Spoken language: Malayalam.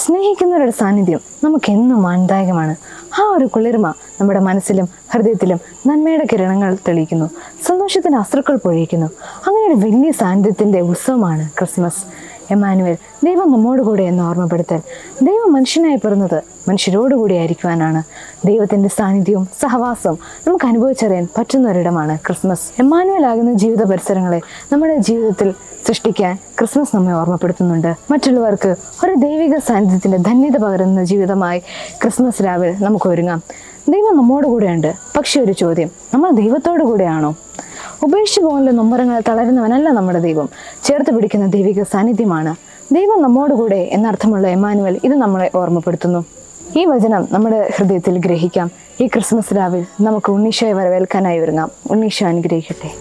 സ്നേഹിക്കുന്നവരുടെ സാന്നിധ്യം നമുക്കെന്നും ആനന്ദായകമാണ്. ആ ഒരു കുളിർമ നമ്മുടെ മനസ്സിലും ഹൃദയത്തിലും നന്മയുടെ കിരണങ്ങൾ തെളിയിക്കുന്നു, സന്തോഷത്തിൻ്റെ അശ്രുക്കൾ പൊഴിയിക്കുന്നു. അങ്ങനെ ഒരു വലിയ സാന്നിധ്യത്തിൻ്റെ ഉത്സവമാണ് ക്രിസ്മസ്. എമ്മാനുവേൽ, ദൈവം നമ്മോടുകൂടെ എന്ന് ഓർമ്മപ്പെടുത്തൽ. ദൈവം മനുഷ്യനായി പിറന്നത് മനുഷ്യരോടുകൂടി ആയിരിക്കുവാനാണ്. ദൈവത്തിൻ്റെ സാന്നിധ്യവും സഹവാസവും നമുക്ക് അനുഭവിച്ചറിയാൻ പറ്റുന്ന ഒരിടമാണ് ക്രിസ്മസ്. എമ്മാനുവേൽ ആകുന്ന ജീവിത പരിസരങ്ങളെ നമ്മുടെ ജീവിതത്തിൽ സൃഷ്ടിക്കാൻ ക്രിസ്മസ് നമ്മെ ഓർമ്മപ്പെടുത്തുന്നുണ്ട്. മറ്റുള്ളവർക്ക് ഒരു ദൈവിക സാന്നിധ്യത്തിൻ്റെ ധന്യത പകരുന്ന ജീവിതമായി ക്രിസ്മസ് രാവിൽ നമുക്ക് ഒരുങ്ങാം. ദൈവം നമ്മോട് കൂടെയുണ്ട്. പക്ഷെ ഒരു ചോദ്യം, നമ്മൾ ദൈവത്തോടു കൂടെയാണോ? ഉപേക്ഷിച്ചു പോകുന്ന നൊമ്പരങ്ങൾ തളരുന്നവനല്ല നമ്മുടെ ദൈവം, ചേർത്ത് പിടിക്കുന്ന ദൈവിക സാന്നിധ്യമാണ്. ദൈവം നമ്മോടുകൂടെ എന്നർത്ഥമുള്ള എമ്മാനുവേൽ ഇത് നമ്മളെ ഓർമ്മപ്പെടുത്തുന്നു. ഈ വചനം നമ്മുടെ ഹൃദയത്തിൽ ഗ്രഹിക്കാം. ഈ ക്രിസ്മസ് രാവിൽ നമുക്ക് ഉണ്ണീശോയെ വരവേൽക്കാനായി ഒരുങ്ങാം. ഉണ്ണീശോ അനുഗ്രഹിക്കട്ടെ.